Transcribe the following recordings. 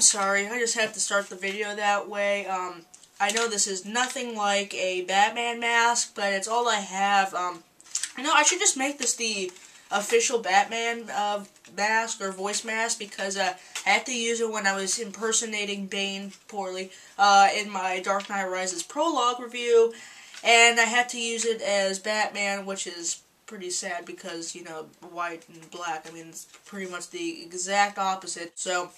I'm sorry, I just had to start the video that way. I know this is nothing like a Batman mask, but it's all I have. I know I should just make this the official Batman mask or voice mask, because I had to use it when I was impersonating Bane poorly in my Dark Knight Rises prologue review, and I had to use it as Batman, which is pretty sad because, you know, white and black, I mean, it's pretty much the exact opposite. So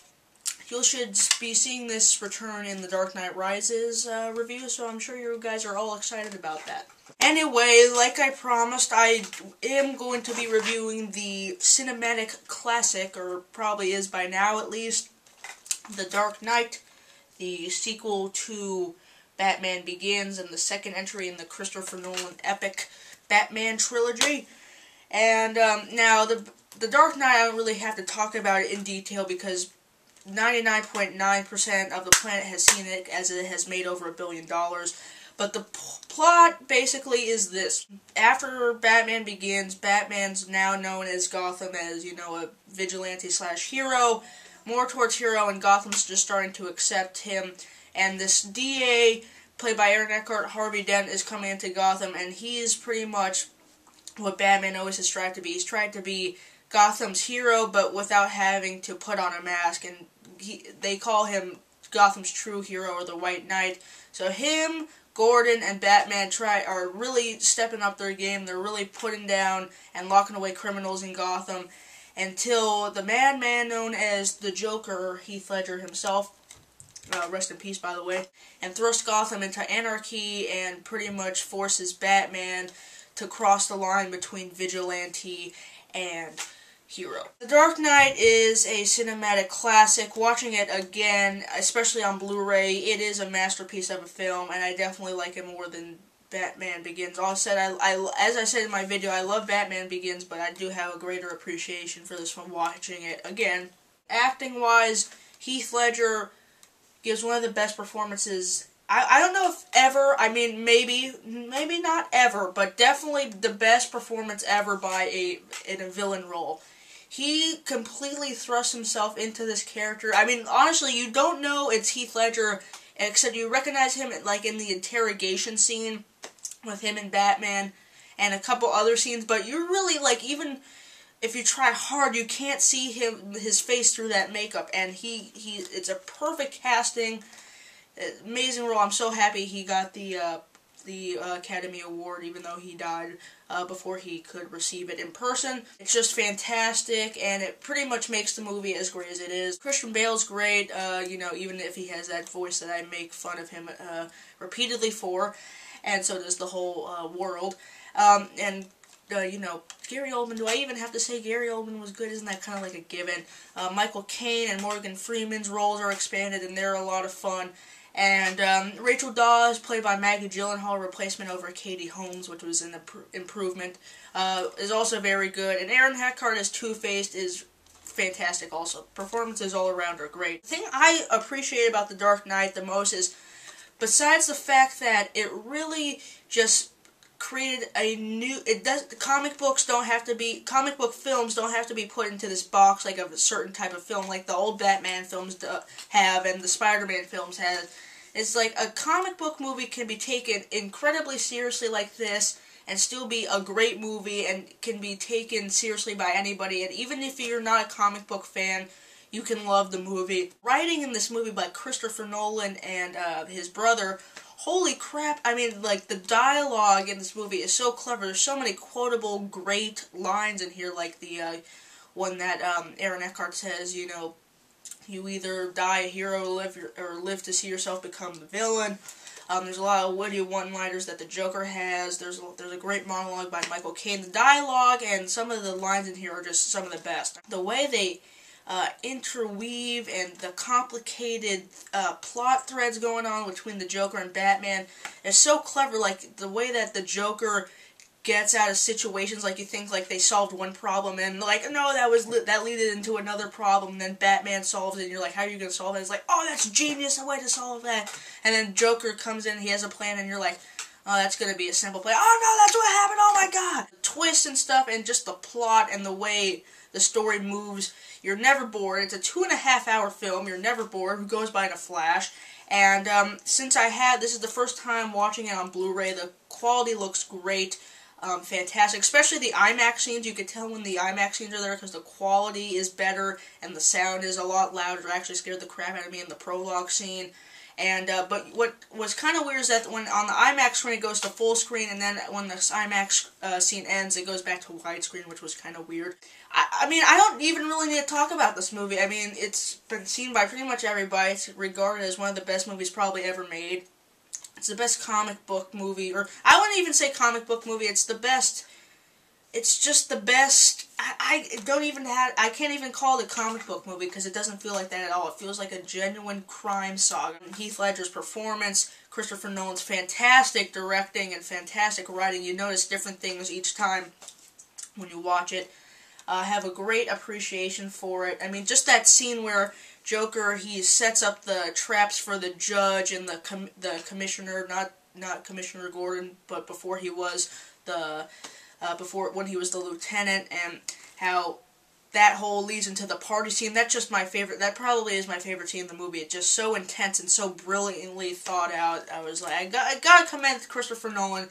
you should be seeing this return in the Dark Knight Rises review, so I'm sure you guys are all excited about that. Anyway, like I promised, I am going to be reviewing the cinematic classic, or probably is by now at least, The Dark Knight, the sequel to Batman Begins and the second entry in the Christopher Nolan epic Batman trilogy. And now, the Dark Knight, I don't really have to talk about it in detail because 99.9% of the planet has seen it, as it has made over $1 billion. But the plot basically is this. After Batman Begins, Batman's now known as Gotham as, you know, a vigilante/hero, more towards hero, and Gotham's just starting to accept him. And this DA, played by Aaron Eckhart, Harvey Dent, is coming into Gotham, and he is pretty much what Batman always has tried to be. He's tried to be Gotham's hero, but without having to put on a mask, and they call him Gotham's true hero, or the White Knight. So him, Gordon, and Batman are really stepping up their game. They're really putting down and locking away criminals in Gotham until the madman known as the Joker, Heath Ledger himself, rest in peace by the way, and thrusts Gotham into anarchy and pretty much forces Batman to cross the line between vigilante and hero. The Dark Knight is a cinematic classic. Watching it again, especially on Blu-ray, it is a masterpiece of a film, and I definitely like it more than Batman Begins. As I said in my video, I love Batman Begins, but I do have a greater appreciation for this from watching it again. Acting-wise, Heath Ledger gives one of the best performances. I don't know if ever, I mean, maybe not ever, but definitely the best performance ever in a villain role. He completely thrusts himself into this character. I mean, honestly, you don't know it's Heath Ledger, except you recognize him like in the interrogation scene with him and Batman, and a couple other scenes, but you're really, like, even if you try hard, you can't see his face through that makeup, and it's a perfect casting, amazing role. I'm so happy he got the Academy Award, even though he died before he could receive it in person. It's just fantastic, and it pretty much makes the movie as great as it is. Christian Bale's great, you know, even if he has that voice that I make fun of him repeatedly for, and so does the whole world. You know, Gary Oldman, do I even have to say Gary Oldman was good? Isn't that kind of like a given? Michael Caine and Morgan Freeman's roles are expanded, and they're a lot of fun. And Rachel Dawes, played by Maggie Gyllenhaal, replacement over Katie Holmes, which was an improvement, is also very good. And Aaron Eckhart as Two-Face is fantastic also. Performances all around are great. The thing I appreciate about The Dark Knight the most is, besides the fact that it really just created a new, comic book films don't have to be put into this box like of a certain type of film like the old Batman films have and the Spider-Man films have. It's like a comic book movie can be taken incredibly seriously like this and still be a great movie and can be taken seriously by anybody, and even if you're not a comic book fan, you can love the movie. Writing in this movie by Christopher Nolan and his brother, holy crap, I mean, like, the dialogue in this movie is so clever. There's so many quotable, great lines in here, like the one that Aaron Eckhart says, you know, you either die a hero or live to see yourself become the villain. There's a lot of witty one-liners that the Joker has. There's a great monologue by Michael Caine. The dialogue and some of the lines in here are just some of the best. The way they interweave and the complicated plot threads going on between the Joker and Batman is so clever. Like, the way that the Joker gets out of situations, like, you think, like, they solved one problem, and, like, no, that led into another problem, and then Batman solves it, and you're like, how are you going to solve it? It's like, oh, that's genius, a way to solve that. And then Joker comes in, he has a plan, and you're like, oh, that's going to be a simple plan. Oh, no, that's what happened, oh my god! twists and stuff, and just the plot and the way the story moves. You're never bored. It's a 2.5-hour film. You're never bored. It goes by in a flash. And since this is the first time watching it on Blu-ray, the quality looks great. Fantastic, especially the IMAX scenes. You could tell when the IMAX scenes are there because the quality is better and the sound is a lot louder. It actually scared the crap out of me in the prologue scene. And but what was kind of weird is that when on the IMAX screen it goes to full screen, and then when the IMAX scene ends, it goes back to widescreen, which was kind of weird. I mean, I don't even really need to talk about this movie. I mean, it's been seen by pretty much everybody. It's regarded as one of the best movies probably ever made. It's the best comic book movie, or I wouldn't even say comic book movie. It's the best. It's just the best. I can't even call it a comic book movie because it doesn't feel like that at all. It feels like a genuine crime saga. Heath Ledger's performance, Christopher Nolan's fantastic directing and fantastic writing. You notice different things each time when you watch it. Have a great appreciation for it. I mean, just that scene where Joker, he sets up the traps for the judge and the commissioner, not Commissioner Gordon, but before he was when he was the lieutenant, and how that whole leads into the party scene. That's just my favorite. That probably is my favorite scene in the movie. It's just so intense and so brilliantly thought out. I was like, I gotta commend Christopher Nolan.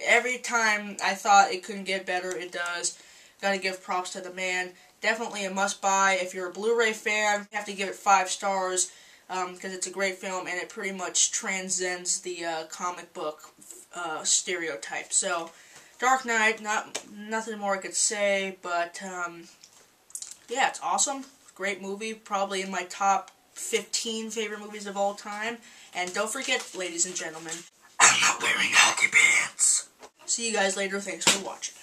Every time I thought it couldn't get better, it does. Gotta give props to the man. Definitely a must-buy. If you're a Blu-ray fan, you have to give it 5 stars because it's a great film and it pretty much transcends the comic book stereotype. So, Dark Knight, nothing more I could say, but yeah, it's awesome. Great movie. Probably in my top 15 favorite movies of all time. And don't forget, ladies and gentlemen, I'm not wearing hockey pants. See you guys later. Thanks for watching.